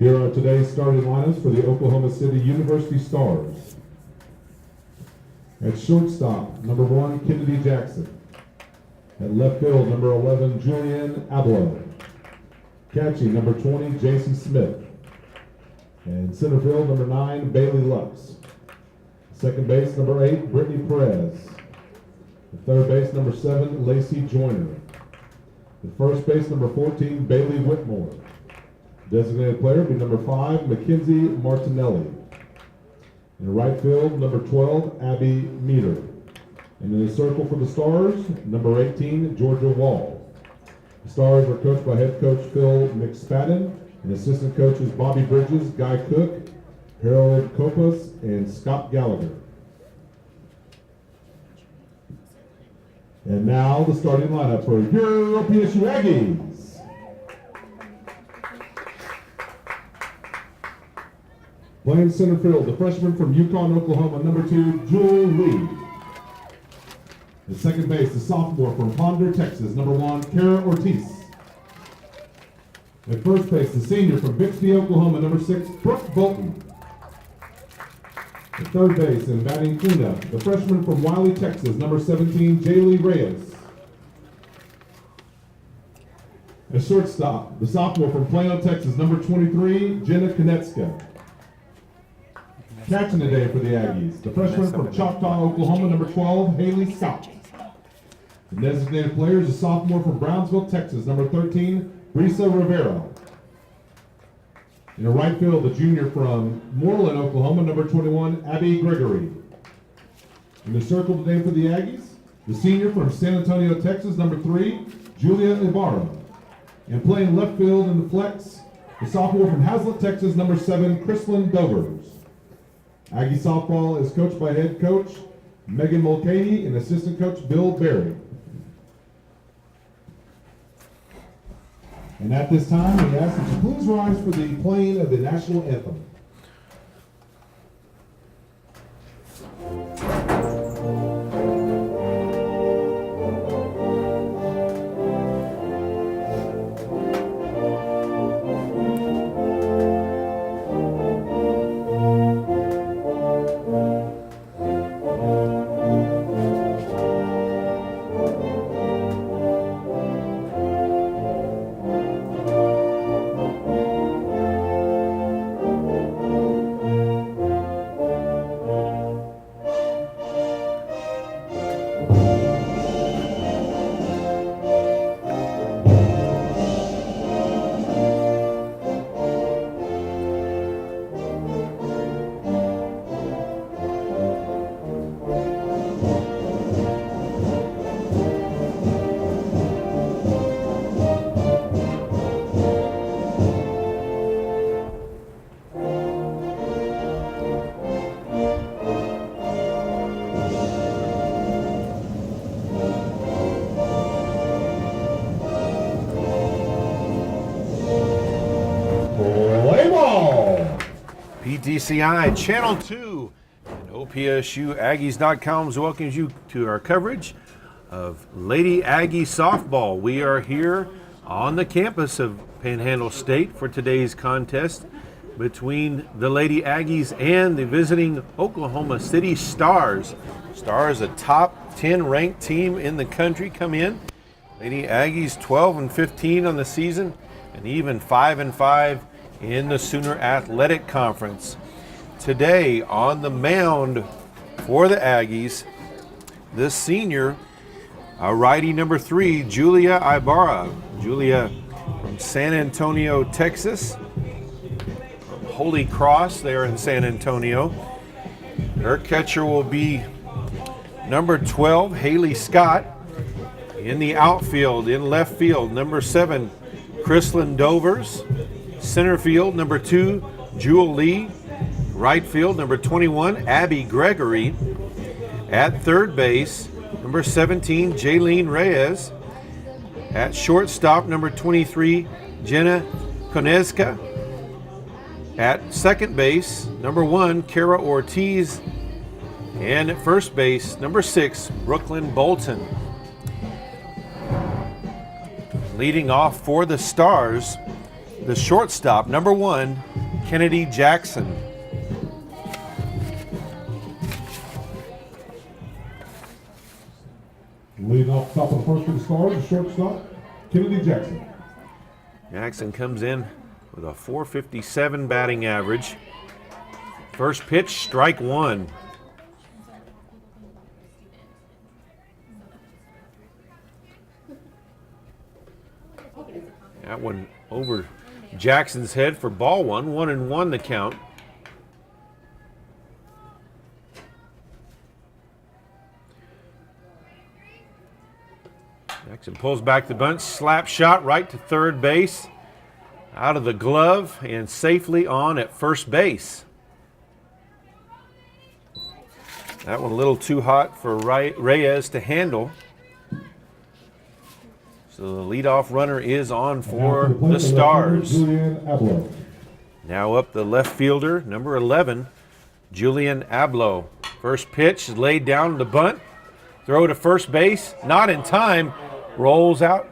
Here are today's starting lineups for the Oklahoma City University Stars. At shortstop, number 1, Kennedy Jackson. At left field, number 11, Julian Abloh. Catching, number 20, J.C. Smith. And center field, number 9, Bailey Lux. Second base, number 8, Brittany Perez. The third base, number 7, Lacey Joyner. The first base, number 14, Bailey Whitmore. Designated player will be number 5, Mackenzie Martinelli. In the right field, number 12, Abby Meter. And in the circle for the Stars, number 18, Georgia Wall. The Stars are coached by head coach Phil McSpadden and assistant coaches Bobby Bridges, Guy Cook, Harold Copas, and Scott Gallagher. And now the starting lineup for your OPSU Aggies. Playing center field, the freshman from Yukon, Oklahoma, number 2, Jewel Lee. The second base, the sophomore from Ponder, Texas, number 1, Kara Ortiz. At first base, the senior from Bixby, Oklahoma, number 6, Brooke Bolton. At third base and batting cleanup, the freshman from Wiley, Texas, number 17, Jaylee Reyes. At shortstop, the sophomore from Plano, Texas, number 23, Jenna Konetska. Catching today for the Aggies, the freshman from Choctaw, Oklahoma, number 12, Haley Scott. The designated player is a sophomore from Brownsville, Texas, number 13, Brisa Rivera. In the right field, the junior from Moreland, Oklahoma, number 21, Abby Gregory. In the circle today for the Aggies, the senior from San Antonio, Texas, number 3, Julia Ibarra. And playing left field in the flex, the sophomore from Hazlet, Texas, number 7, Chrislyn Dovers. Aggie softball is coached by head coach Megan Mulcahy and assistant coach Bill Berry. And at this time, we ask that you please rise for the playing of the national anthem. PTCI Channel 2 and OPSUAggies.com welcomes you to our coverage of Lady Aggie Softball. We are here on the campus of Panhandle State for today's contest between the Lady Aggies and the visiting Oklahoma City Stars. Stars, a top 10 ranked team in the country, come in. Lady Aggies 12-15 on the season and even 5-5 in the Sooner Athletic Conference. Today on the mound for the Aggies, the senior, righty number 3, Julia Ibarra. Julia from San Antonio, Texas. From Holy Cross there in San Antonio. Her catcher will be number 12, Haley Scott. In the outfield, in left field, number 7, Chrislyn Dovers. Center field, number 2, Jewel Lee. Right field, number 21, Abby Gregory. At third base, number 17, Jaylene Reyes. At shortstop, number 23, Jenna Konezka. At second base, number 1, Kara Ortiz. And at first base, number 6, Brooklyn Bolton. Leading off for the Stars, the shortstop, number 1, Kennedy Jackson. Leading off top of the first for the Stars, the shortstop, Kennedy Jackson. Jackson comes in with a .457 batting average. First pitch, strike one. That one over Jackson's head for ball one. 1-1 the count. Jackson pulls back the bunt, slap shot right to third base. Out of the glove and safely on at first base. That one a little too hot for Reyes to handle. So the leadoff runner is on for the Stars. Now up the left fielder, number 11, Julian Abloh. First pitch is laid down the bunt. Throw to first base, not in time, rolls out.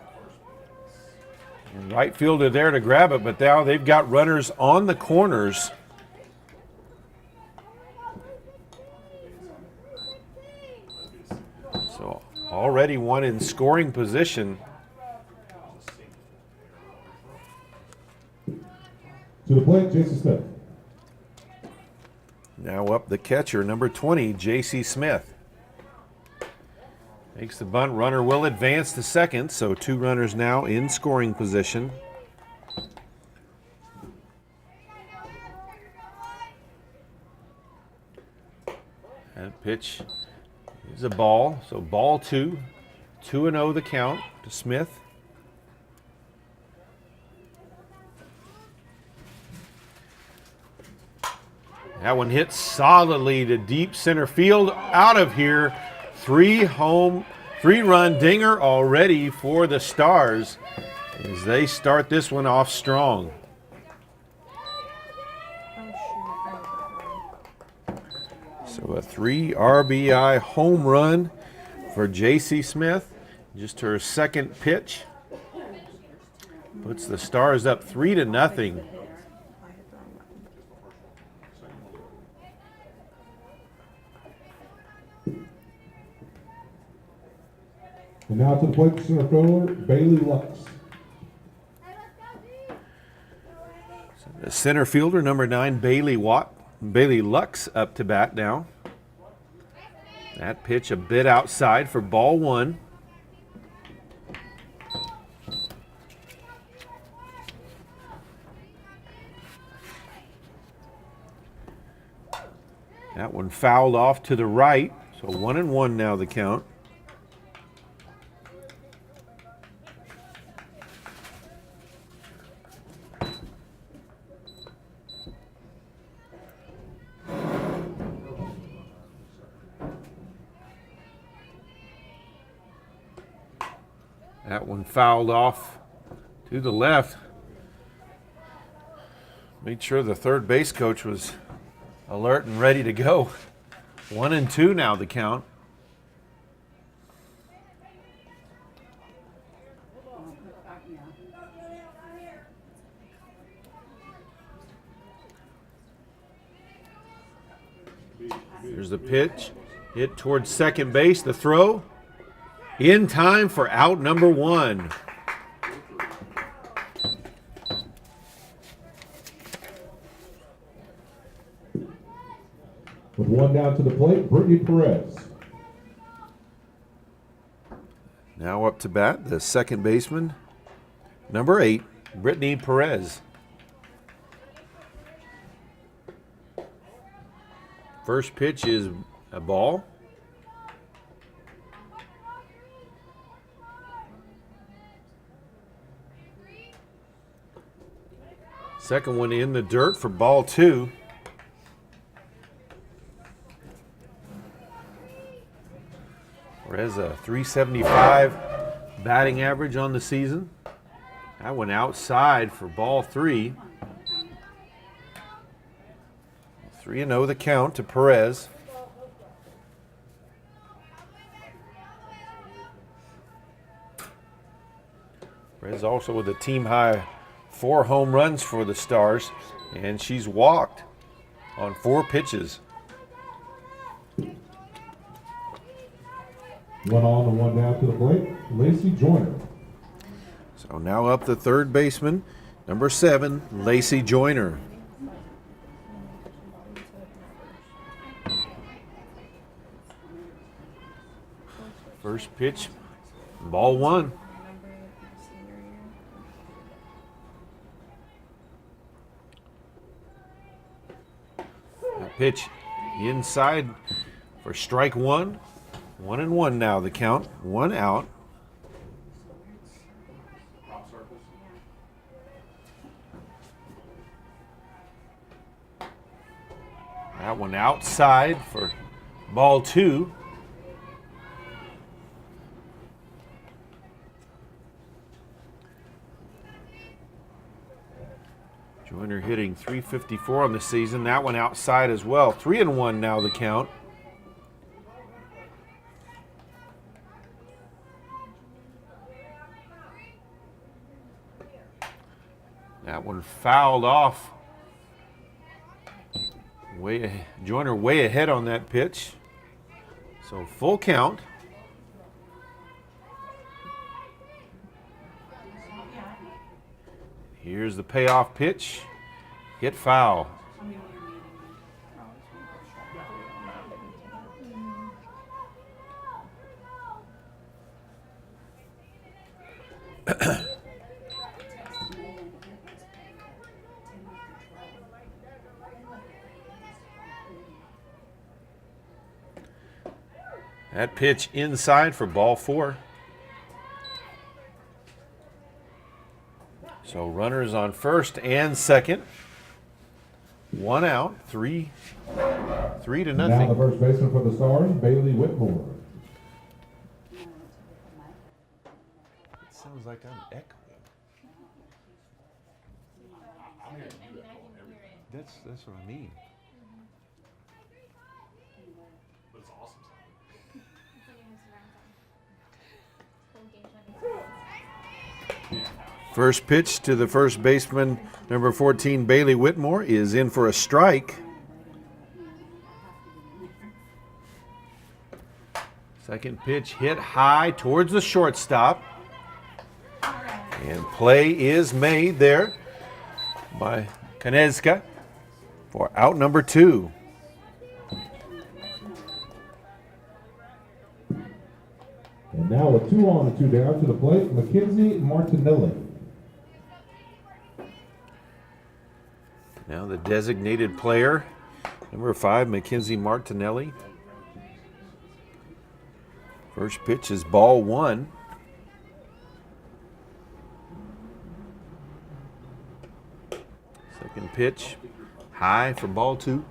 And right fielder there to grab it, but now they've got runners on the corners. So already one in scoring position. To the plate, Jason Smith. Now up the catcher, number 20, J.C. Smith. Makes the bunt, runner will advance to second, so two runners now in scoring position. That pitch is a ball, so ball two. 2-0 the count to Smith. That one hits solidly to deep center field. Out of here, three-run dinger already for the Stars as they start this one off strong. So a 3 RBI home run for J.C. Smith. Just her second pitch. Puts the Stars up 3-0. And now to the plate, center fielder, Bailey Lux. The center fielder, number 9, Bailey Lux, up to bat now. That pitch a bit outside for ball one. That one fouled off to the right, so 1-1 now the count. That one fouled off to the left. Made sure the third base coach was alert and ready to go. 1-2 now the count. Here's the pitch. Hit towards second base. The throw. In time for out number one. With one down to the plate, Brittany Perez. Now up to bat, the second baseman, number 8, Brittany Perez. First pitch is a ball. Second one in the dirt for ball 2. Perez a .375 batting average on the season. That went outside for ball 3. 3-0 the count to Perez. Perez also with a team high 4 home runs for the Stars, and she's walked on 4 pitches. 1 on and 1 down to the plate. Lacey Joyner. So now up the third baseman, number 7, Lacey Joyner. First pitch, ball 1. That pitch inside for strike 1. 1-1 now the count, 1 out. That one outside for ball 2. Joyner hitting .354 on the season. That one outside as well. 3-1 now the count. That one fouled off. Joyner way ahead on that pitch. So full count. Here's the payoff pitch. Hit foul. That pitch inside for ball 4. So runners on first and second. 1 out, 3 to Now nothing. the first baseman for the Stars, Bailey Whitmore. It sounds like I'm echoing. That's what I mean. First pitch to the first baseman, number 14, Bailey Whitmore, is in for a strike. Second pitch hit high towards the shortstop. And play is made there by Kanezka for out number 2. And now with 2 on and 2 down to the plate, Mackenzie Martinelli. Now the designated player, number 5, Mackenzie Martinelli. First pitch is ball 1. Second pitch, high for ball 2.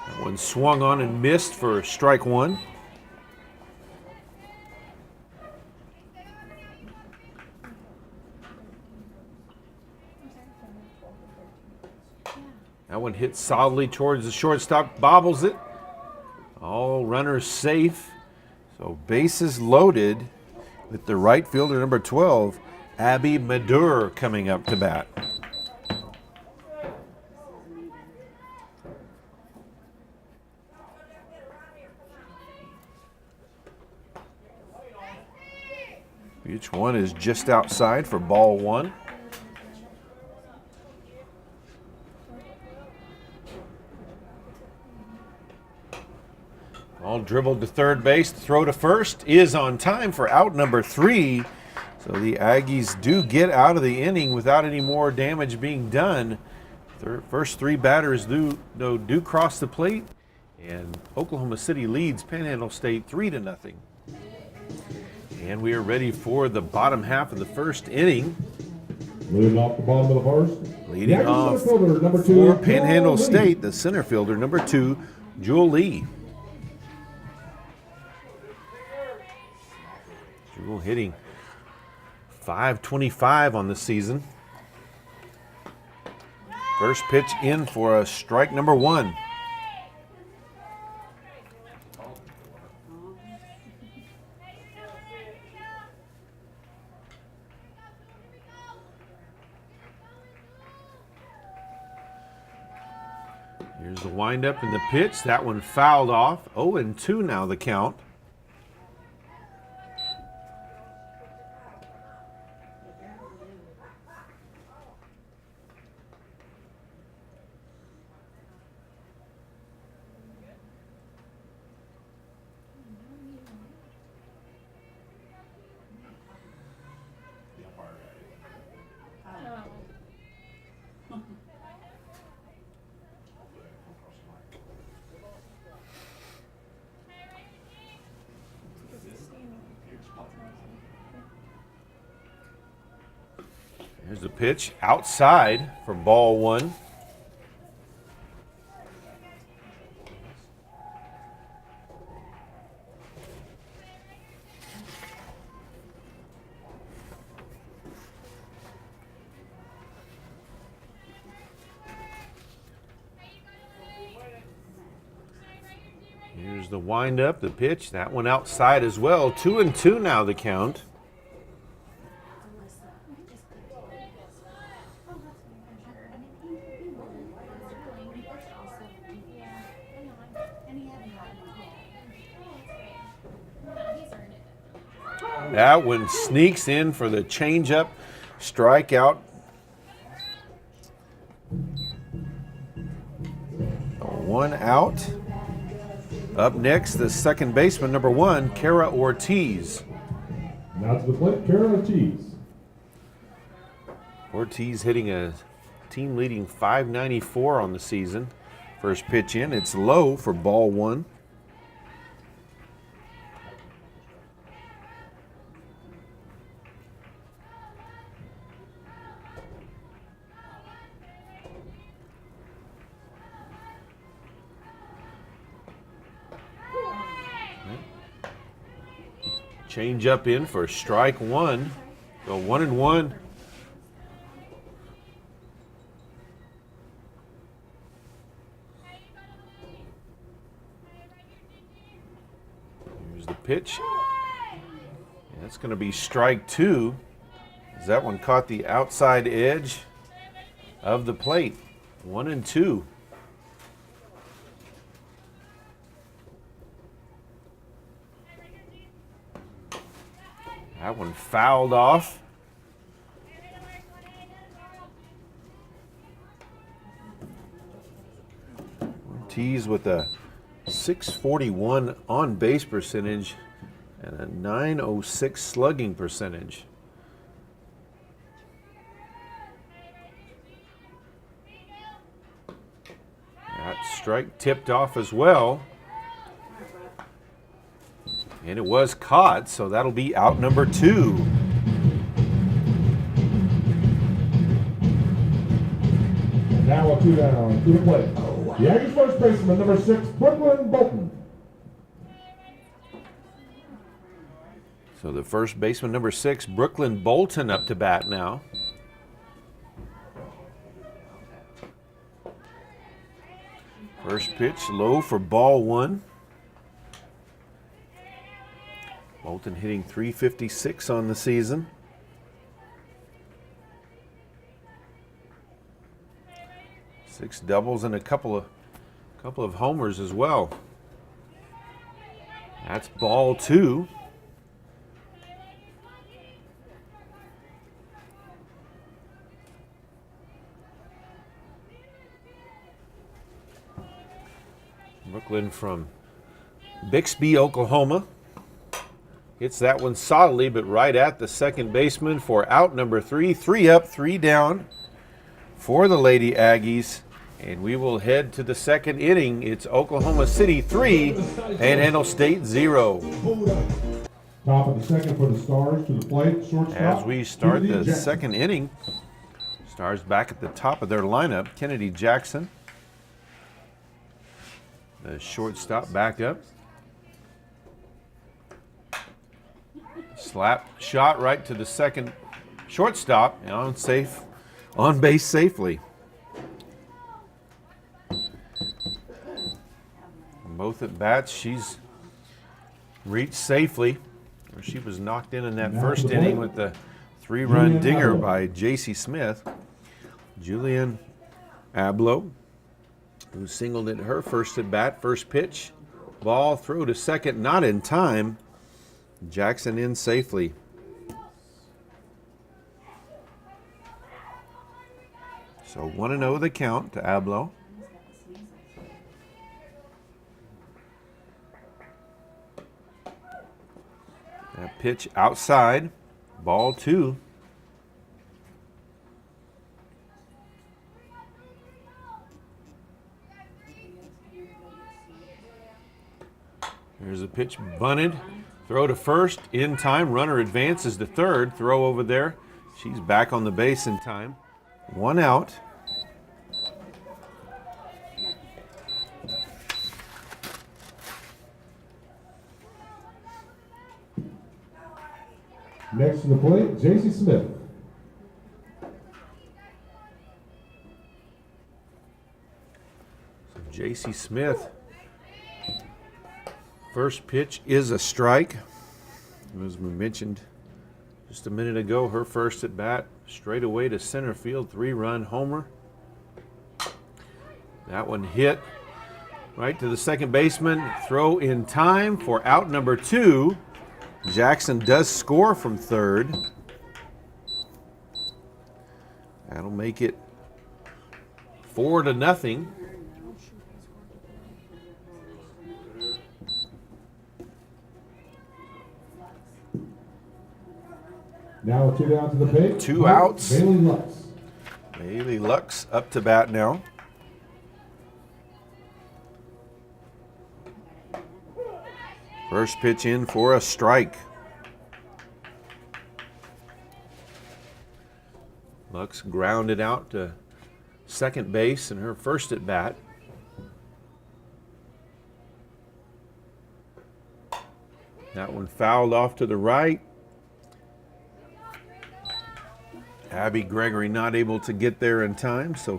That one swung on and missed for strike 1. That one hit solidly towards the shortstop, bobbles it. All runners safe. So bases loaded with the right fielder, number 12, Abby Madur, coming up to bat. Each one is just outside for ball 1. All dribbled to third base. Throw to first is on time for out number 3. So the Aggies do get out of the inning without any more damage being done. First 3 batters do cross the plate, and Oklahoma City leads Panhandle State 3-0. And we are ready for the bottom half of the first inning. Leading off the bottom of the first. Leading off number 2, for Panhandle Jewel State, the center fielder, number 2, Jewel Lee. Jewel hitting .525 on the season. First pitch in for a strike number 1. Here's the windup and the pitch. That one fouled off. 0-2 now the count. Here's the pitch outside for ball 1. Here's the windup, the pitch, that one outside as well. 2-2 now the count. That one sneaks in for the changeup, strikeout. One out. Up next, the second baseman, number 1, Kara Ortiz. Now to the plate, Kara Ortiz. Ortiz hitting a team-leading .594 on the season. First pitch in, it's low for ball 1. Change up in for strike 1. So 1-1. Here's the pitch. That's going to be strike 2. As that one caught the outside edge of the plate. 1-2. That one fouled off. Ortiz with a .641 on base percentage and a .906 slugging percentage. That strike tipped off as well. And it was caught, so that'll be out number 2. And now a 2 down to the plate. The Aggies first baseman, number 6, Brooklyn Bolton. So the first baseman, number 6, Brooklyn Bolton, up to bat now. First pitch low for ball 1. Bolton hitting .356 on the season. 6 doubles and a couple of homers as well. That's ball 2. Brooklyn from Bixby, Oklahoma. Hits that one solidly, but right at the second baseman for out number 3. 3 up, 3 down for the Lady Aggies. And we will head to the second inning. It's Oklahoma City 3, Panhandle State 0. Top of the second for the Stars to the plate. Shortstop. As we start Kennedy the Jackson. second inning, Stars back at the top of their lineup. Kennedy Jackson, the shortstop, back up. Slap shot right to the second shortstop, and on base safely. Both at bats, she's reached safely. She was knocked in that Now first to the inning plate, with the 3-run Julian dinger Abloh. by J.C. Smith. Julian Abloh, who singled at her first at bat, first pitch. Ball throw to second, not in time. Jackson in safely. So 1-0 the count to Abloh. That pitch outside, ball 2. Here's a pitch bunted, throw to first, in time, runner advances to third, throw over there. She's back on the base in time. 1 out. Next to the plate, J.C. Smith. So J.C. Smith, first pitch is a strike. As we mentioned just a minute ago, her first at bat, straight away to center field, 3-run homer. That one hit right to the second baseman, throw in time for out number 2. Jackson does score from third. That'll make it 4-0. Now 2 down to the plate. 2 outs. Bailey Lux. Bailey Lux up to bat now. First pitch in for a strike. Lux grounded out to second base in her first at bat. That one fouled off to the right. Abby Gregory not able to get there in time, so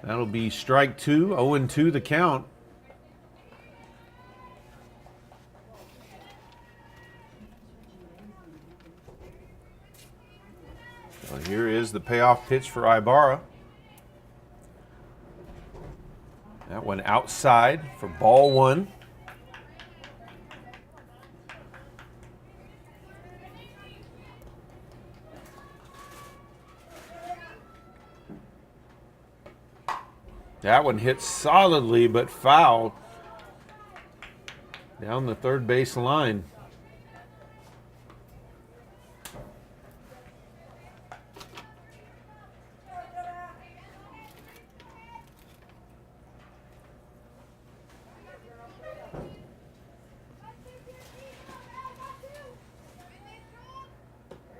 that'll be strike 2, 0-2 the count. So here is the payoff pitch for Ibarra. That one outside for ball 1. That one hit solidly but foul down the third base line.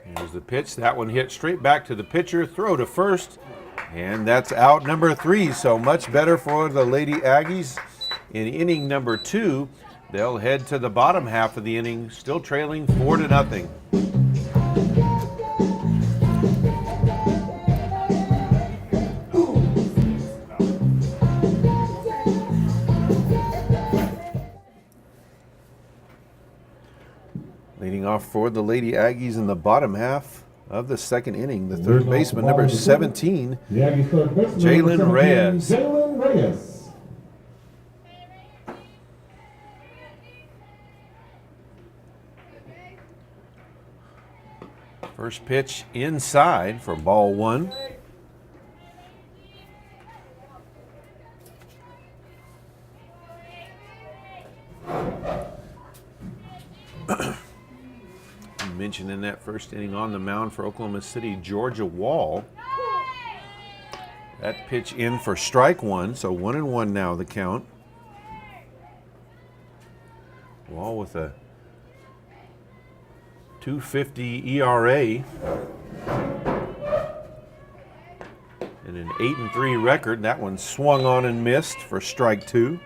Here's the pitch. That one hit straight back to the pitcher. Throw to first. And that's out number 3. So much better for the Lady Aggies in inning number 2. They'll head to the bottom half of the inning, still trailing 4-0. Leading off for the Lady Aggies in the bottom half of the second inning, the third baseman, number 17, The Aggies third baseman, Jalen number 17, Reyes. Jalen Reyes. First pitch inside for ball 1. Mentioned in that first inning on the mound for Oklahoma City, Georgia Wall. That pitch in for strike 1, so 1-1 now the count. Wall with a 2.50 ERA and an 8-3 record. That one swung on and missed for strike 2.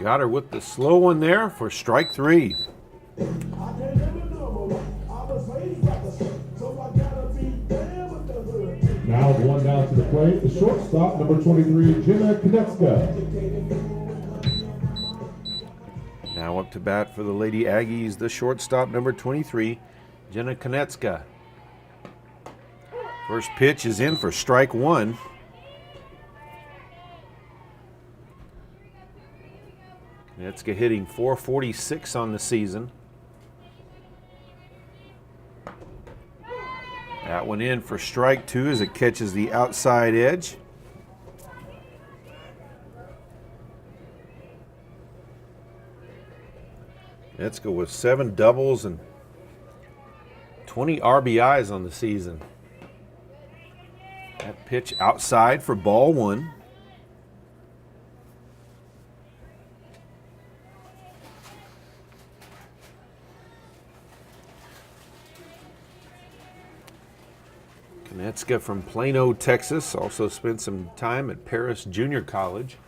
Got her with the slow one there for strike 3. Now the one down to the plate, the shortstop, number 23, Jenna Konecka. Now up to bat for the Lady Aggies, the shortstop, number 23, Jenna Konecka. First pitch is in for strike 1. Konecka hitting .446 on the season. That one in for strike 2 as it catches the outside edge. Konecka with 7 doubles and 20 RBIs on the season. That pitch outside for ball 1. Konecka from Plano, Texas, also spent some time at Paris Junior College.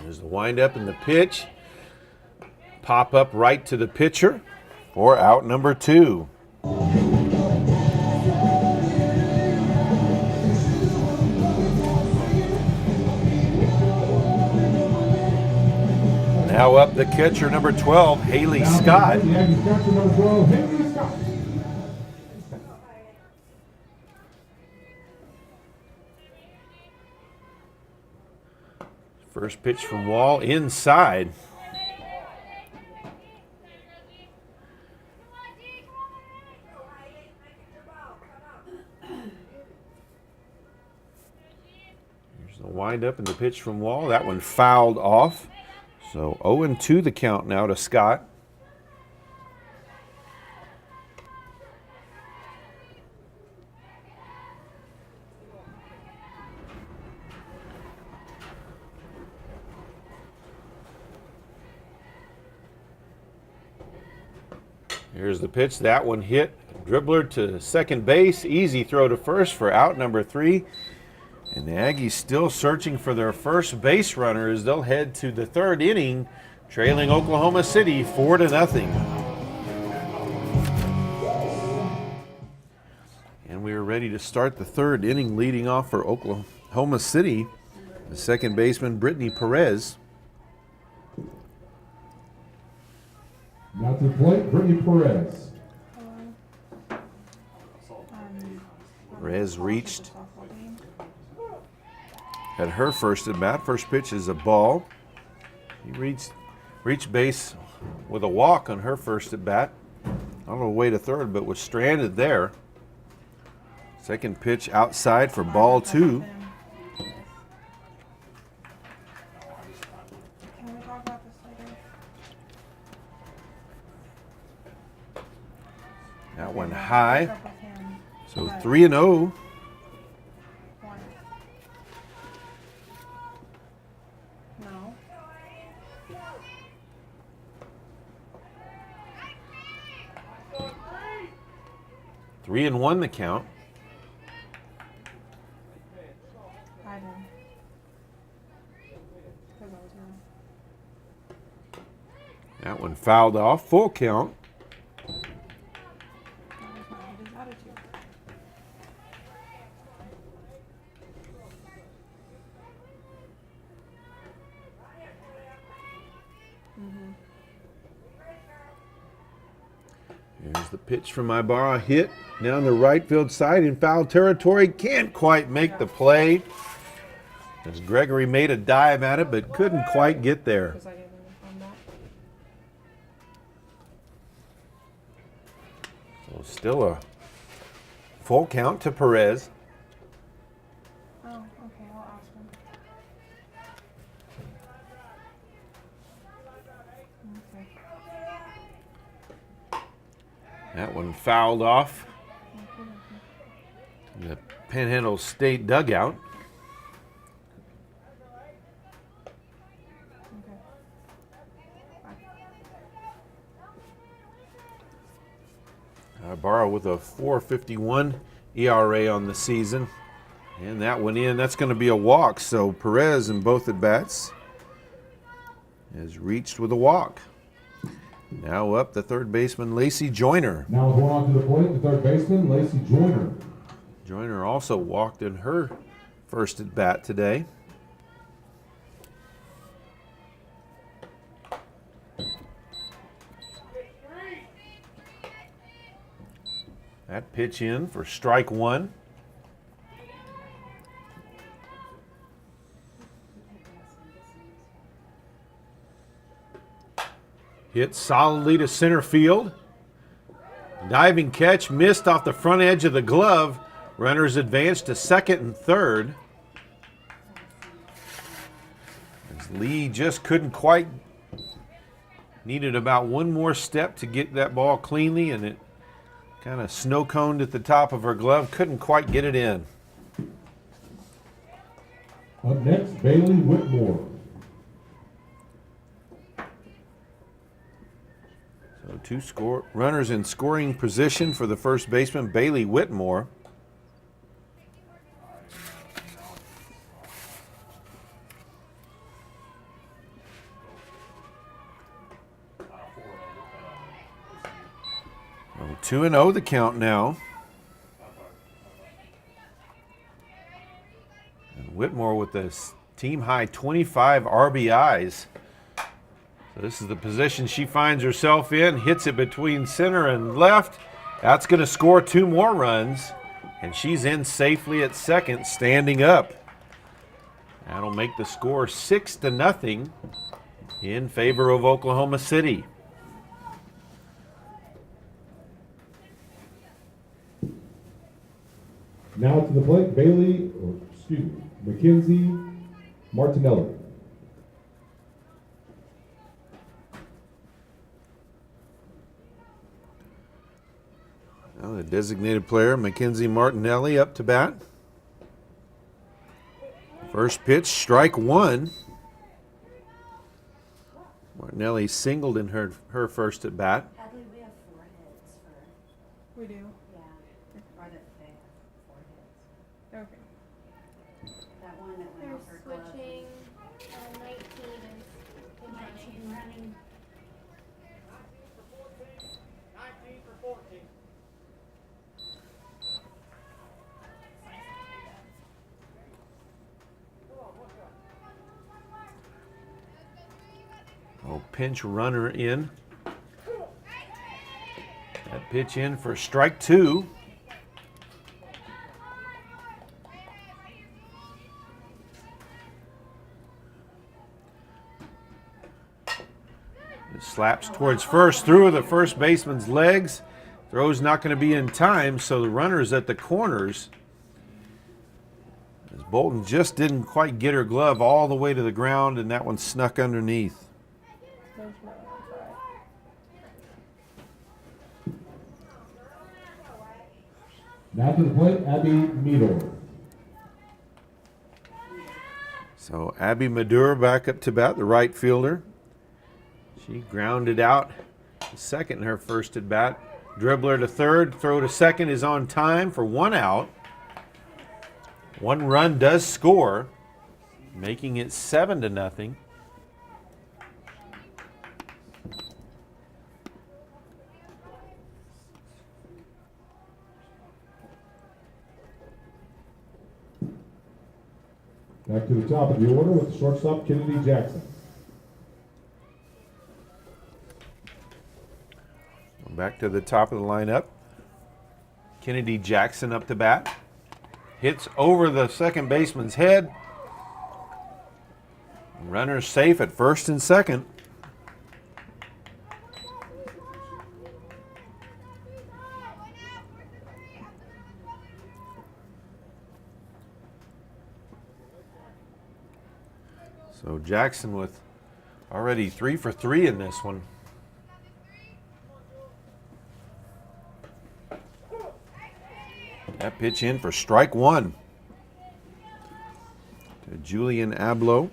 There's the windup and the pitch. Pop up right to the pitcher for out number 2. Now up the catcher, number 12, Haley Scott. The Aggies catcher, number 12, Haley Scott. First pitch from Wall inside. Here's the windup and the pitch from Wall. That one fouled off. So 0-2 the count now to Scott. Here's the pitch. That one hit. Dribbler to second base. Easy throw to first for out number 3. And the Aggies still searching for their first base runner as they'll head to the 3rd inning, trailing Oklahoma City 4-0. And we are ready to start the 3rd inning, leading off for Oklahoma City, the second baseman, Brittany Perez. Now to the plate, Brittany Perez. Perez reached at her first at bat. First pitch is a ball. He reached base with a walk on her first at bat. On the way to third, but was stranded there. Second pitch outside for ball 2. That one high. So 3-0. No. 3-1 the count. I didn't. 'Cause I was wrong. That one fouled off. Full count. That was not his attitude. Here's the pitch from Ibarra, hit down the right field side in foul territory. Can't quite make the play. As Gregory made a dive at it, but couldn't quite get there. Because I didn't understand that. So still a full count to Perez. Oh, okay, I'll ask him. Okay. That one fouled off in the Panhandle State dugout. Okay. Bye. Ibarra with a 4.51 ERA on the season. And that went in. That's going to be a walk. So Perez in both at bats has reached with a walk. Now up the third baseman, Lacey Joyner. Now with one on to the plate, the third baseman, Lacey Joyner. Joyner also walked in her first at bat today. That pitch in for strike one. Hit solidly to center field. Diving catch missed off the front edge of the glove. Runners advanced to second and third. As Lee just couldn't quite, needed about one more step to get that ball cleanly, and it kind of snow coned at the top of her glove. Couldn't quite get it in. Up next, Bailey Whitmore. So two runners in scoring position for the first baseman, Bailey Whitmore. Oh, 2-0 the count now. And Whitmore with this team high 25 RBIs. So this is the position she finds herself in. Hits it between center and left. That's going to score two more runs. And she's in safely at second, standing up. That'll make the score 6-0 in favor of Oklahoma City. Now to the plate, Mackenzie Martinelli. Now the designated player, Mackenzie Martinelli, up to bat. First pitch, strike one. Martinelli singled in her first at bat. Hadley, we have 4 hits for, We do. yeah, or that they have 4 hits. Okay. That one that went They're off her glove. switching 19 and running. Running. Oh, pinch runner in. That pitch in for strike two. It slaps towards first, through the first baseman's legs. Throw's not going to be in time, so the runner's at the corners. As Bolton just didn't quite get her glove all the way to the ground, and that one snuck underneath. There's no outside. Now to the plate, Abby Meador. So Abby Madur back up to bat, the right fielder. She grounded out to second in her first at bat. Dribbler to third, throw to second is on time for one out. One run does score, making it 7-0. Back to the top of the order with shortstop Kennedy Jackson. Back to the top of the lineup. Kennedy Jackson up to bat. Hits over the second baseman's head. Runner safe at first and second. So Jackson with already 3 for 3 in this one. That pitch in for strike one to Julian Abloh.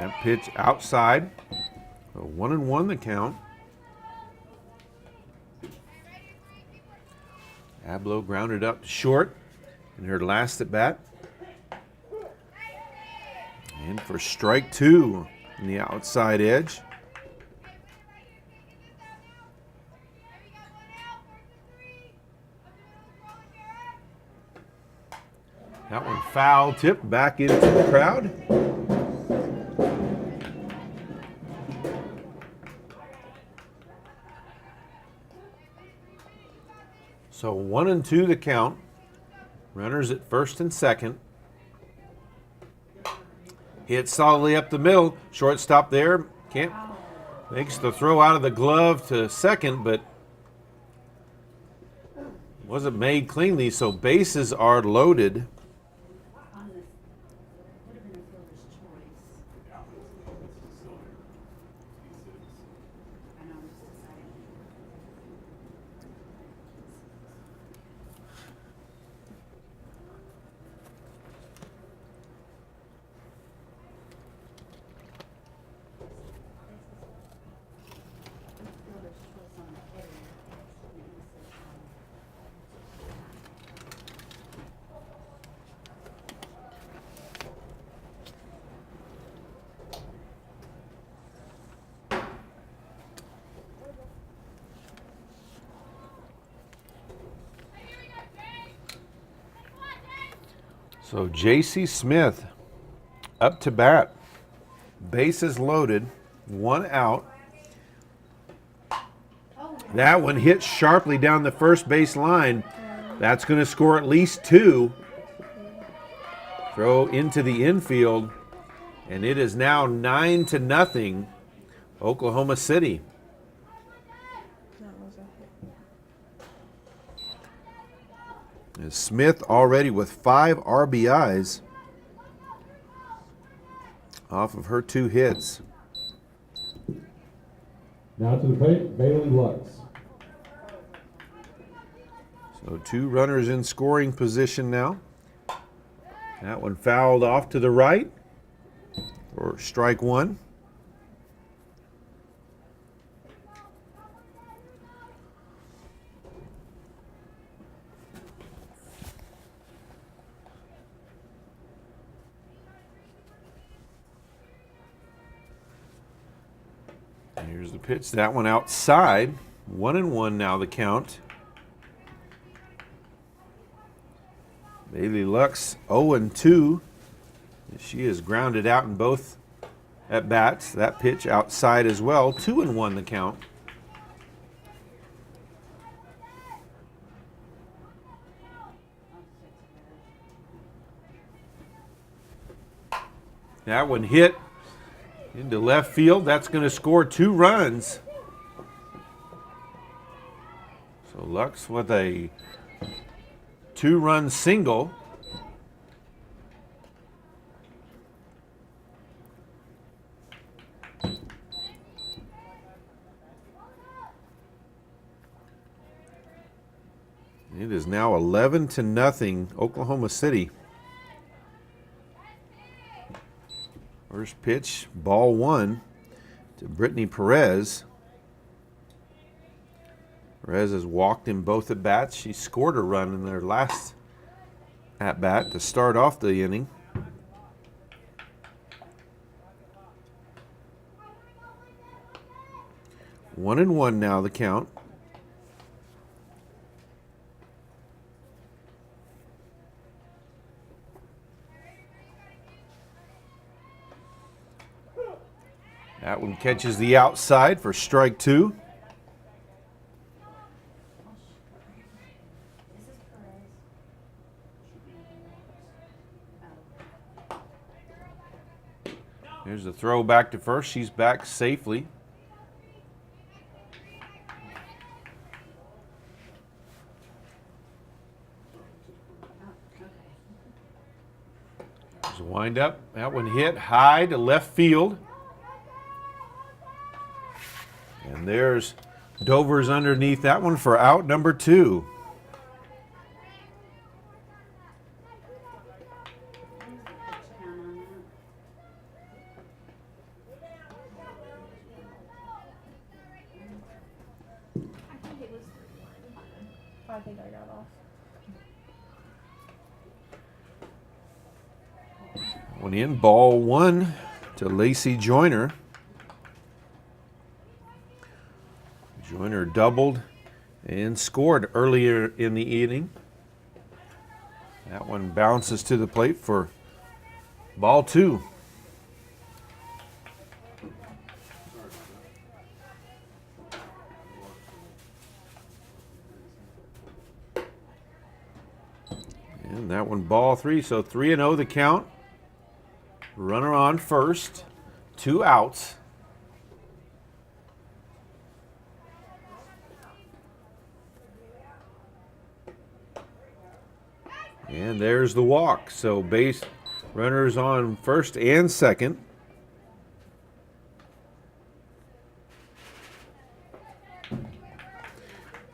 That pitch outside. So 1-1 the count. Abloh grounded up short in her last at bat. And for strike 2 in the outside edge. That one foul tip back into the crowd. So 1-2 the count. Runners at first and second. Hit solidly up the middle. Shortstop there. Can't. Makes the throw out of the glove to second, but wasn't made cleanly. So bases are loaded. On this, would have been a fielder's choice. I know, I'm just deciding. Fielder's choice on the hitter. So J.C. Smith up to bat. Bases loaded. 1 out. That one hit sharply down the first base line. That's going to score at least 2. Throw into the infield. And it is now 9-0 Oklahoma City. That was a hit. And Smith already with 5 RBIs off of her 2 hits. Now to the plate, Bailey Lux. So 2 runners in scoring position now. That one fouled off to the right for strike 1. Here's the pitch. That one outside. 1-1 now the count. Bailey Lux 0-2. She is grounded out in both at bats. That pitch outside as well. 2-1 the count. That one hit into left field. That's going to score 2 runs. So Lux with a 2-run single. It is now 11-0 Oklahoma City. First pitch, ball 1 to Brittany Perez. Perez has walked in both at bats. She scored a run in their last at bat to start off the inning. One and one now the count. That one catches the outside for strike 2. This is Perez. Here's the throw back to first. She's back safely. There's a wind up. That one hit high to left field. And there's Dover's underneath that one for out number 2. I think I got off. One in, ball one to Lacey Joyner. Joyner doubled and scored earlier in the inning. That one bounces to the plate for ball two. And that one ball three, so 3-0 the count. Runner on first, 2 outs. And there's the walk. So base runners on first and second.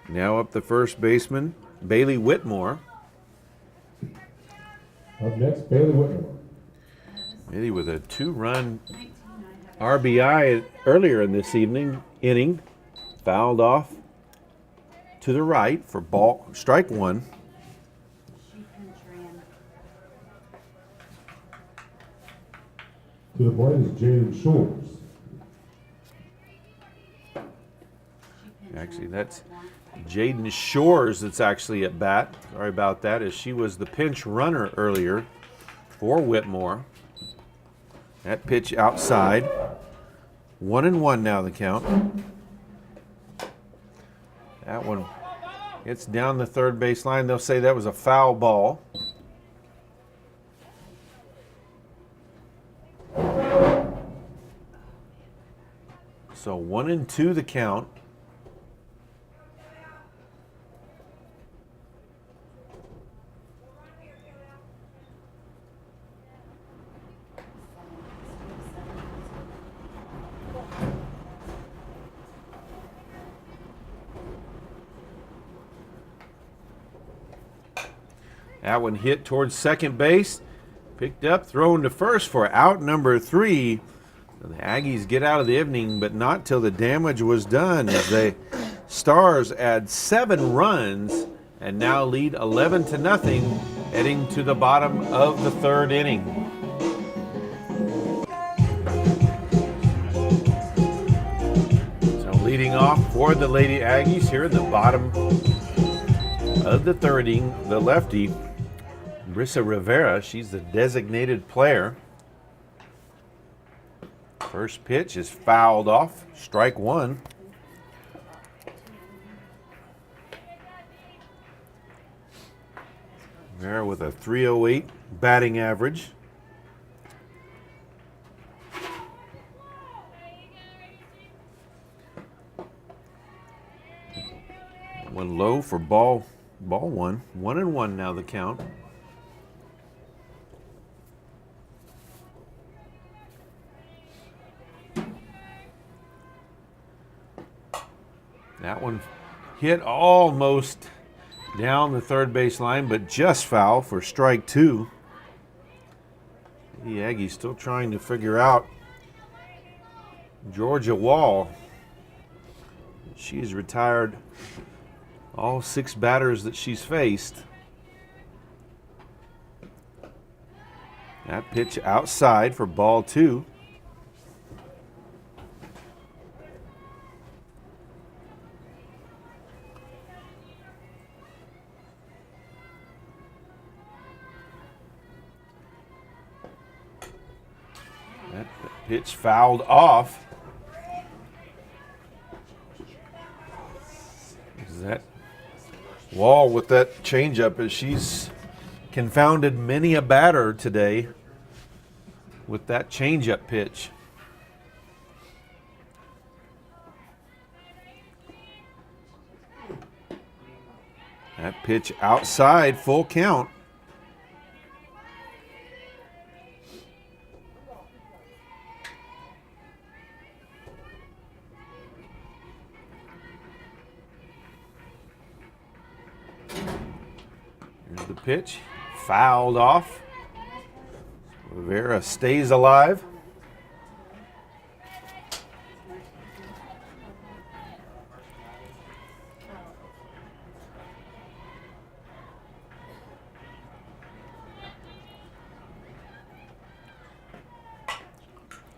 Now up the first baseman, Bailey Whitmore. Up next, Bailey Whitmore. Bailey with a 2-run RBI earlier in this inning. Fouled off to the right for strike one. She pinch ran. To the plate is Jaden Shores. She pinch Actually, ran that's for one. Jaden Shores that's actually at bat. Sorry about that, as she was the pinch runner earlier for Whitmore. That pitch outside. 1-1 now the count. That one hits down the third base line. They'll say that was a foul ball. So 1-2 the count. That one hit towards second base. Picked up, thrown to first for out number 3. The Aggies get out of the inning, but not till the damage was done, as the Stars add 7 runs and now lead 11-0, heading to the bottom of the third inning. So leading off for the Lady Aggies here in the bottom of the third inning, the lefty, Brissa Rivera. She's the designated player. First pitch is fouled off, strike one. Rivera with a .308 batting average. One low for ball one. 1-1 now the count. That one hit almost down the third base line, but just foul for strike two. The Aggies still trying to figure out Georgia Wall. She's retired all 6 batters that she's faced. That pitch outside for ball two. That pitch fouled off. Is that Wall with that changeup, as she's confounded many a batter today with that changeup pitch. That pitch outside, full count. Here's the pitch, fouled off. Rivera stays alive.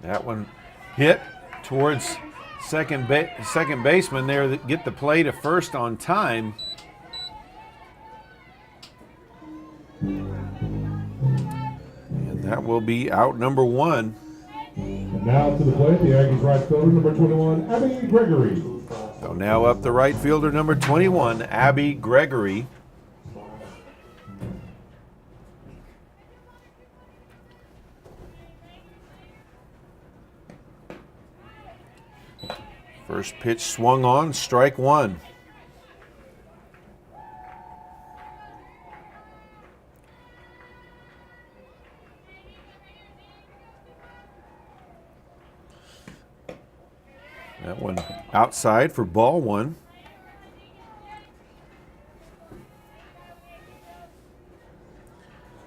That one hit towards second baseman there that get the play to first on time. And that will be out number 1. And now to the plate, the Aggies right fielder, number 21, Abby Gregory. So now up the right fielder, number 21, Abby Gregory. First pitch swung on, strike 1. That one outside for ball 1.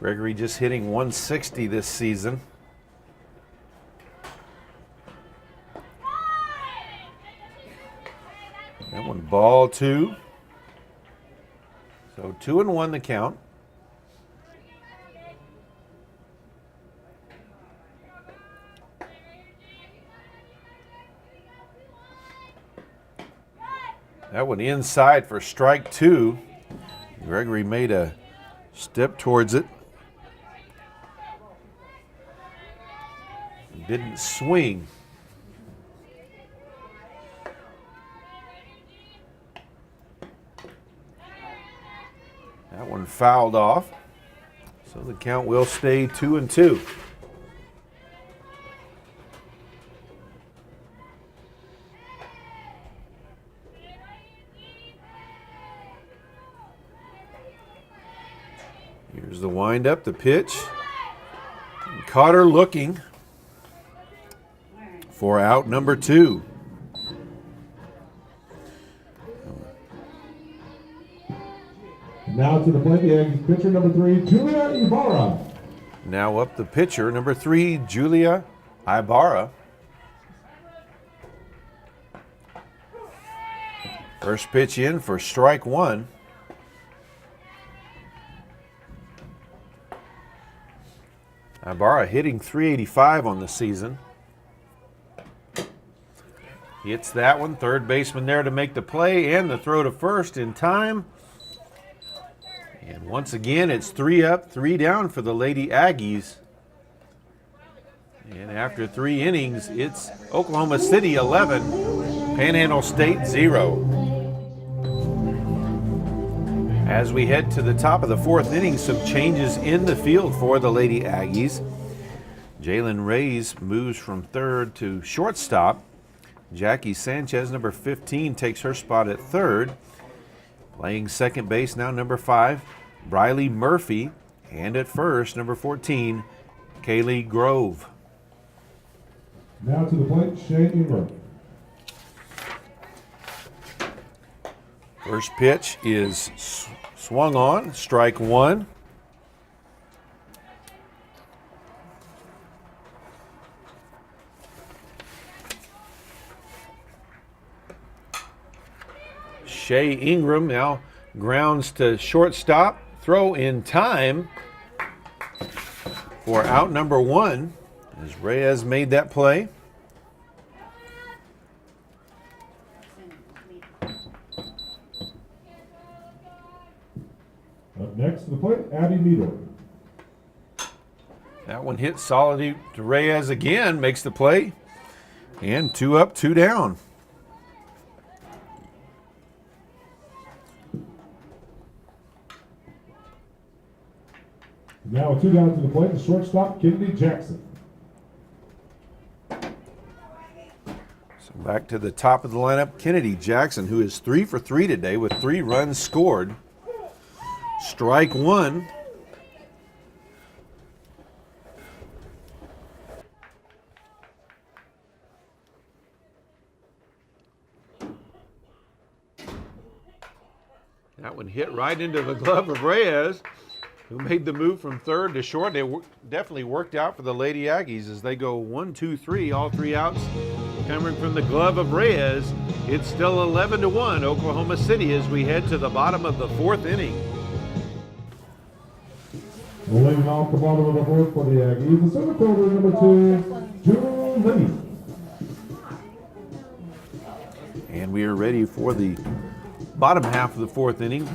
Gregory just hitting 160 this season. That one ball 2. So 2-1 the count. That one inside for strike 2. Gregory made a step towards it. Didn't swing. That one fouled off. So the count will stay 2-2. Here's the windup, the pitch. And Cotter looking for out number 2. Now to the plate, the Aggies pitcher, number 3, Julia Ibarra. Now up the pitcher, number 3, Julia Ibarra. First pitch in for strike 1. Ibarra hitting .385 on the season. Hits that one. Third baseman there to make the play and the throw to first in time. And once again, it's 3 up, 3 down for the Lady Aggies. And after 3 innings, it's Oklahoma City 11, Panhandle State 0. As we head to the top of the 4th inning, some changes in the field for the Lady Aggies. Jalen Reyes moves from third to shortstop. Jackie Sanchez, number 15, takes her spot at third. Playing second base now, number 5, Briley Murphy. And at first, number 14, Kaylee Grove. Now to the plate, Shane Ingram. First pitch is swung on, strike 1. Shay Ingram now grounds to shortstop. Throw in time for out number 1 as Reyes made that play. Up next to the plate, Abby Meador. That one hit solidly to Reyes again, makes the play. And 2 up, 2 down. Now 2 down to the plate, the shortstop, Kennedy Jackson. So back to the top of the lineup, Kennedy Jackson, who is 3 for 3 today with 3 runs scored. Strike 1. That one hit right into the glove of Reyes, who made the move from third to short. It definitely worked out for the Lady Aggies as they go 1, 2, 3, all 3 outs coming from the glove of Reyes. It's still 11-1 Oklahoma City as we head to the bottom of the 4th inning. Leading off the bottom of the board for the Aggies, the center fielder number 2, Julie. And we are ready for the bottom half of the fourth inning.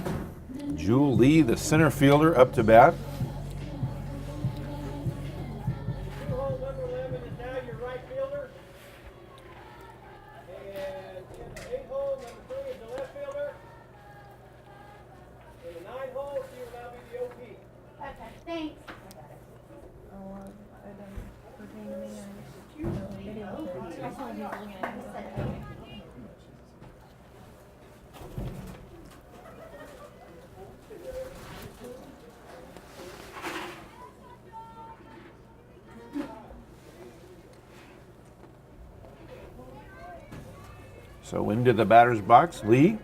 Jewel Lee, the center fielder, up to bat. Number 11 is now your right fielder. And in the 8 hole, number 3 is the left fielder. In the 9 hole, she will now be the OP. Okay, thanks. Oh, it doesn't pertain to me. I saw you looking at it. So into the batter's box, Lee,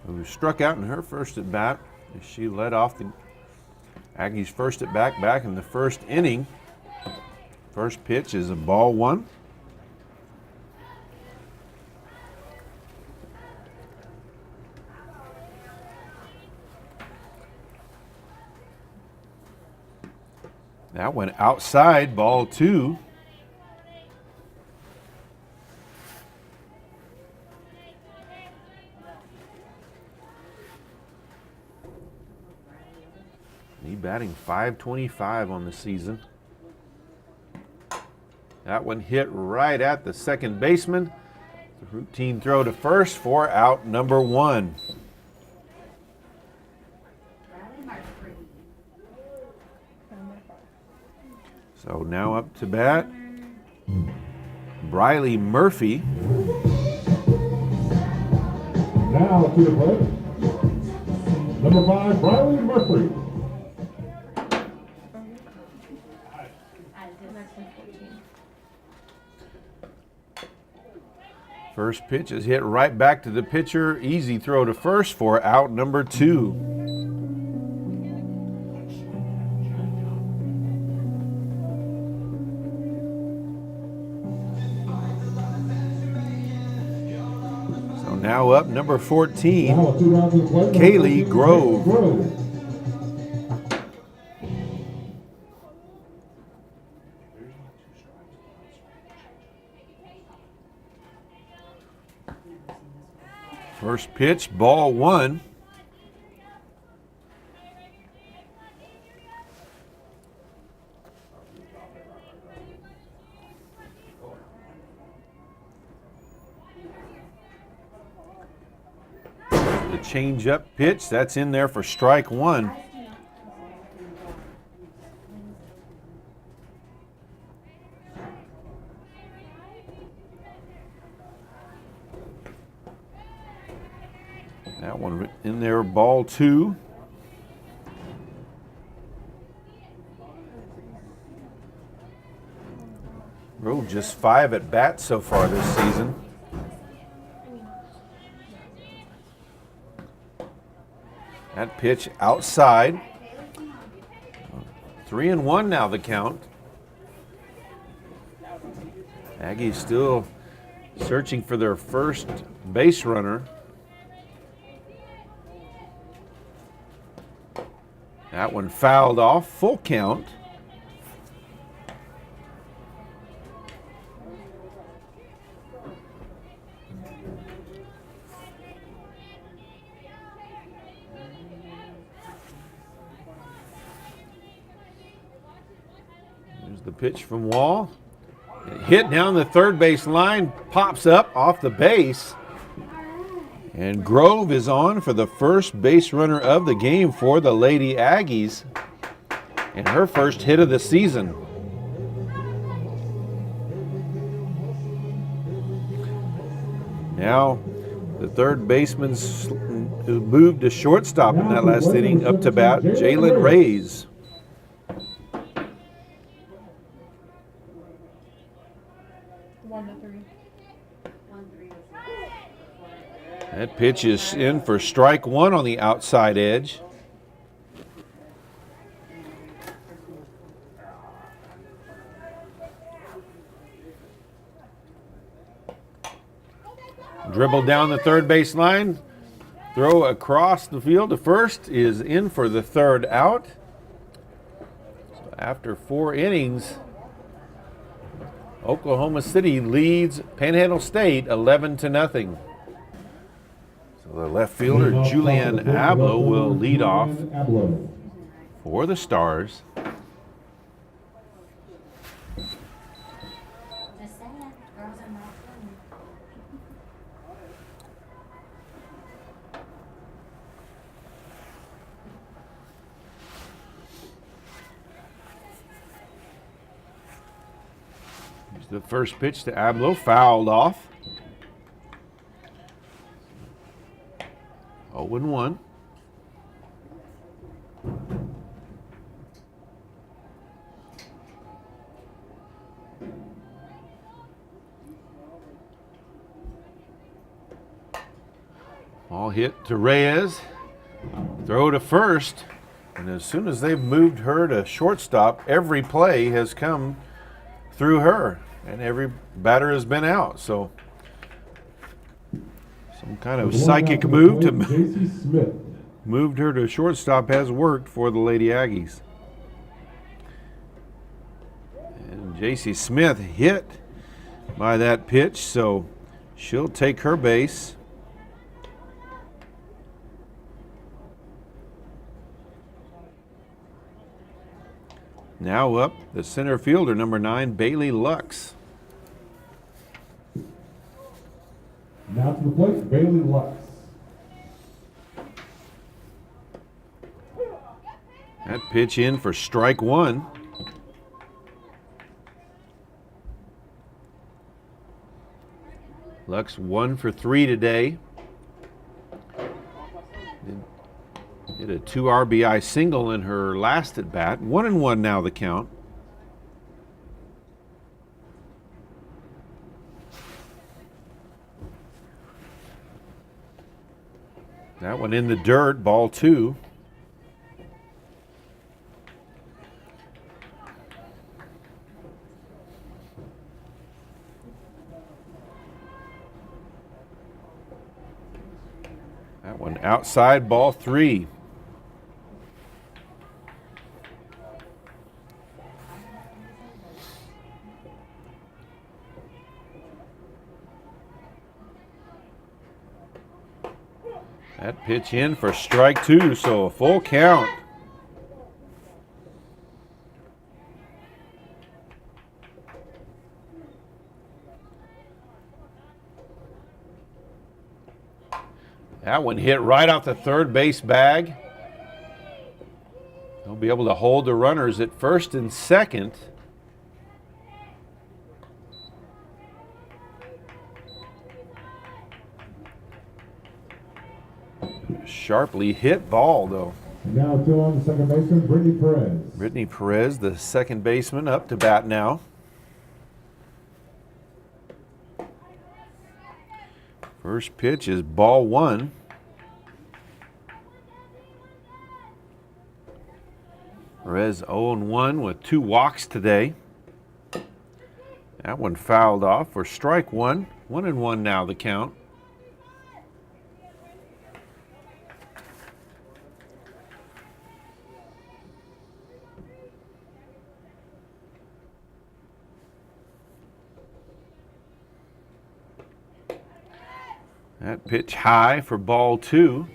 who struck out in her first at bat. She led off the Aggies' first at bat back in the first inning. First pitch is a ball 1. That went outside, ball 2. He batting .525 on the season. That one hit right at the second baseman. The routine throw to first for out number 1. So now up to bat, Briley Murphy. Now to the plate, number 5, Briley Murphy. First pitch is hit right back to the pitcher. Easy throw to first for out number 2. So now up number 14, Now 2 down to the plate, Kaylee Grove. First pitch, ball 1. The change-up pitch, that's in there for strike 1. That one in there, ball 2. Grove just 5 at bats so far this season. That pitch outside. 3-1 now the count. Aggies still searching for their first base runner. That one fouled off, full count. There's the pitch from Wall. It hit down the third base line, pops up off the base. And Grove is on for the first base runner of the game for the Lady Aggies and her first hit of the season. Now the third baseman who moved to shortstop in that last inning up to bat, Jalen Reyes. That pitch is in for strike 1 on the outside edge. Dribbled down the third base line. Throw across the field to first is in for the third out. So after 4 innings, Oklahoma City leads Panhandle State 11-0. So the left fielder, Leading off Julian top of the fifth, Abloh, left will fielder, lead off Julian Abloh. for the Stars. Just saying, girls are not fun. Here's the first pitch to Abloh, fouled off. 0-1. Ball hit to Reyes. Throw to first. And as soon as they've moved her to shortstop, every play has come through her. And every batter has been out. So some kind of Going psychic out to the move to plate, J.C. Smith. moved her to shortstop has worked for the Lady Aggies. And J.C. Smith hit by that pitch, so she'll take her base. Now up, the center fielder, number 9, Bailey Lux. Now to the plate, Bailey Lux. That pitch in for strike 1. Lux 1 for 3 today. Hit a 2 RBI single in her last at bat. 1-1 now the count. That one in the dirt, ball 2. That one outside, ball 3. That pitch in for strike 2, so a full count. That one hit right off the third base bag. They'll be able to hold the runners at first and second. Sharply hit ball, though. Now still on the second baseman, Brittany Perez. Brittany Perez, the second baseman, up to bat now. First pitch is ball 1. Perez 0-1 with 2 walks today. That one fouled off for strike 1. 1-1 now the count. That pitch high for ball 2.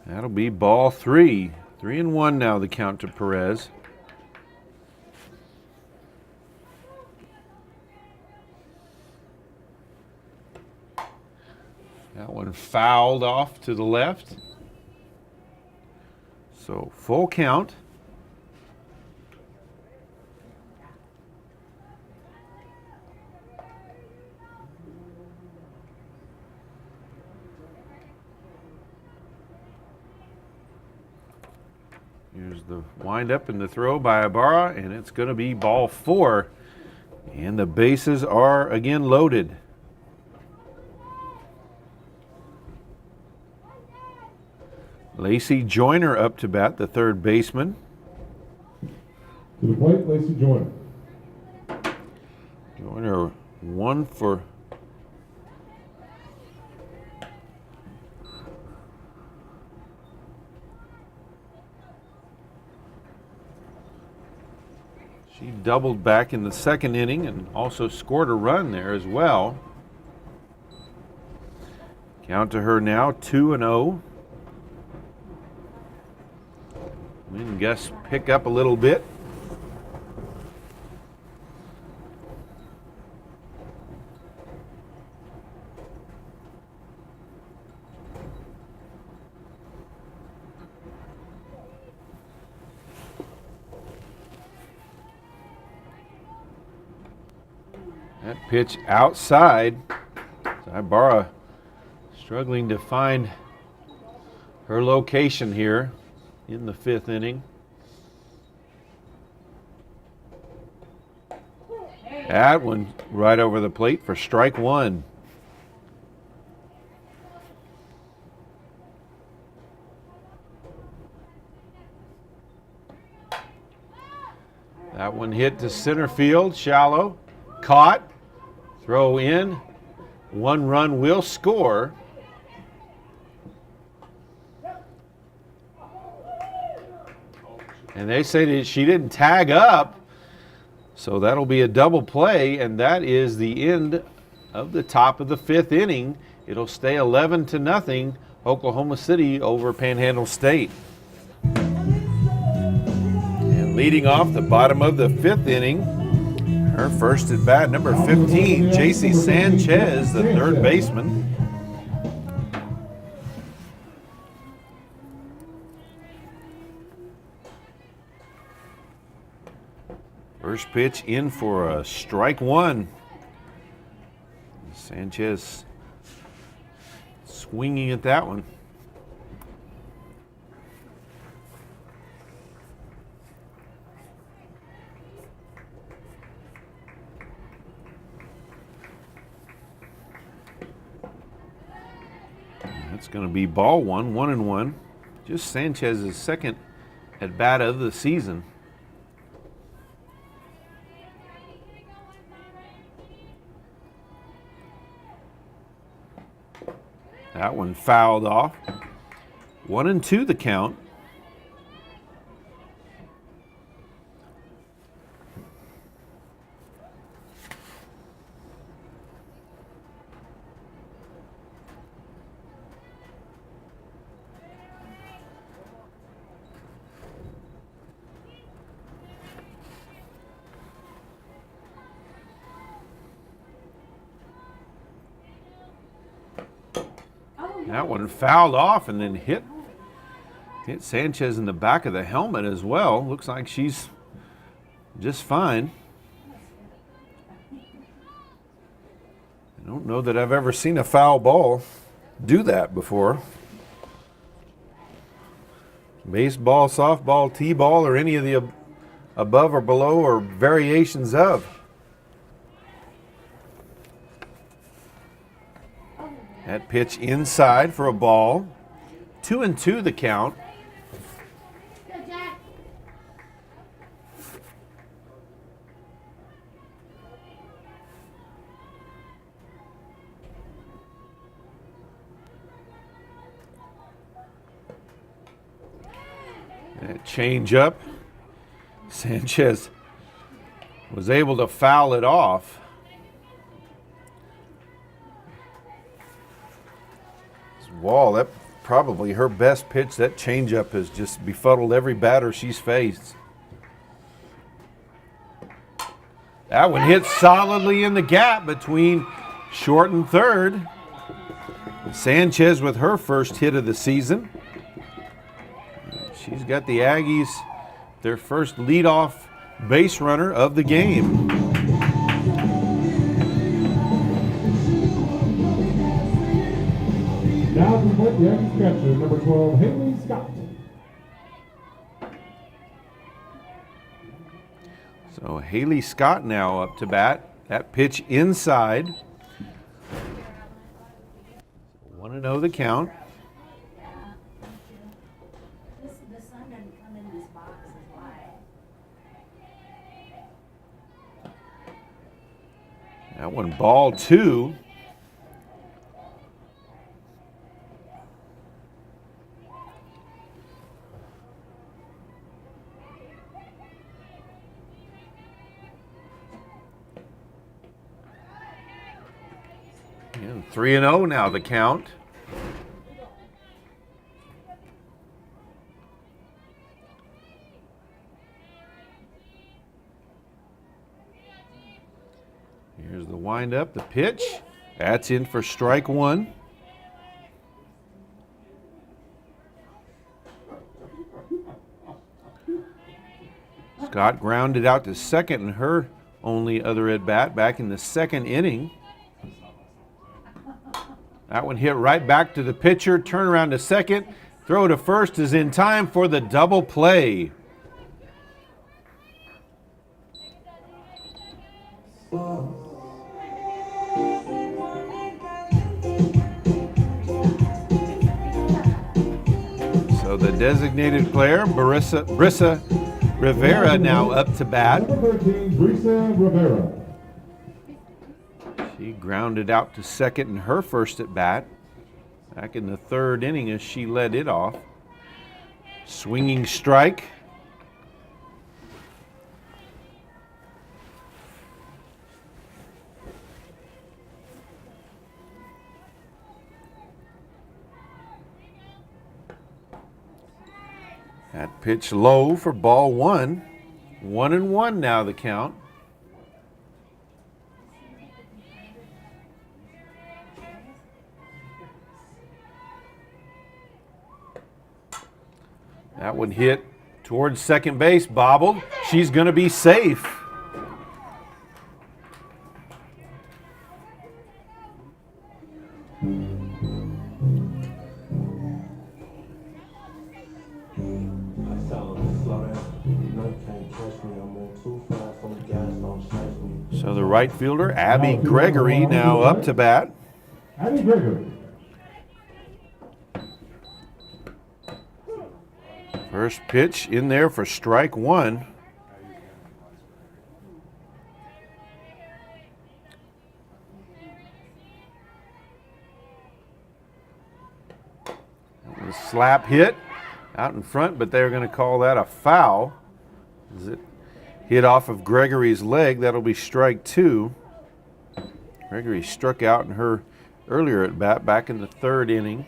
That'll be ball 3. 3-1 now the count to Perez. That one fouled off to the left. So full count. Here's the windup and the throw by Ibarra, and it's going to be ball 4. And the bases are again loaded. Lacey Joyner up to bat, the third baseman. To the plate, Lacey Joyner. Joyner, one for. She doubled back in the second inning and also scored a run there as well. Count to her now 2-0. Wind gusts pick up a little bit. That pitch outside. Ibarra struggling to find her location here in the fifth inning. That one right over the plate for strike one. That one hit to center field, shallow, caught, throw in, one run will score. And they say that she didn't tag up, so that'll be a double play, and that is the end of the top of the fifth inning. It'll stay 11-0, Oklahoma City over Panhandle State. And leading off the bottom of the fifth inning, her first at bat, number 15, JC Sanchez, the third baseman. First pitch in for a strike one. Sanchez swinging at that one. That's going to be ball one, 1-1. Just Sanchez's second at bat of the season. That one fouled off. 1-2 the count. That one fouled off and then hit Sanchez in the back of the helmet as well. Looks like she's just fine. I don't know that I've ever seen a foul ball do that before. Baseball, softball, t-ball, or any of the above or below or variations of. That pitch inside for a ball. 2-2 the count. That change up. Sanchez was able to foul it off. Wall, that probably her best pitch. That changeup has just befuddled every batter she's faced. That one hit solidly in the gap between short and third. Sanchez with her first hit of the season. She's got the Aggies their first leadoff base runner of the game. Now to the plate, the Aggies catcher, number 12, Haley Scott. So Haley Scott now up to bat. That pitch inside. 1-0 the count. The sun doesn't come in this box is why. That one, ball 2. And 3-0 now the count. Here's the windup, the pitch. That's in for strike 1. Scott grounded out to second in her only other at bat back in the 2nd inning. That one hit right back to the pitcher, turn around to second, throw to first is in time for the double play. So the designated player, Brissa Rivera, now up to bat. Number 13, Brisa Rivera. She grounded out to second in her first at bat. Back in the 3rd inning as she led it off. Swinging strike. That pitch low for ball 1. 1-1 now the count. That one hit towards second base, bobbled. She's going to be safe. So the right fielder, Abby Gregory, now up to bat. Abby Gregory. First pitch in there for strike 1. That was a slap hit out in front, but they're going to call that a foul. As it hit off of Gregory's leg, that'll be strike 2. Gregory struck out in her earlier at bat back in the 3rd inning.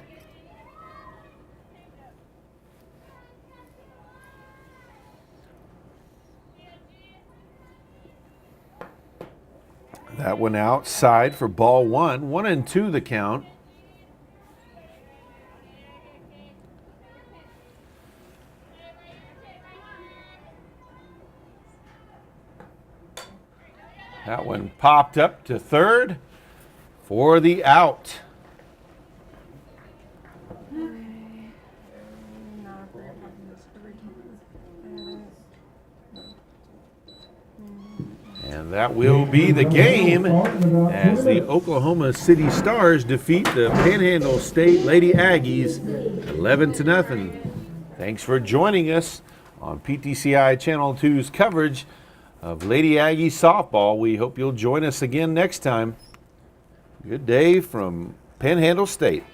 That one outside for ball 1. 1-2 the count. That one popped up to third for the out. And that will be the game as the Oklahoma City Stars defeat the Panhandle State Lady Aggies 11-0. Thanks for joining us on PTCI Channel 2's coverage of Lady Aggie softball. We hope you'll join us again next time. Good day from Panhandle State.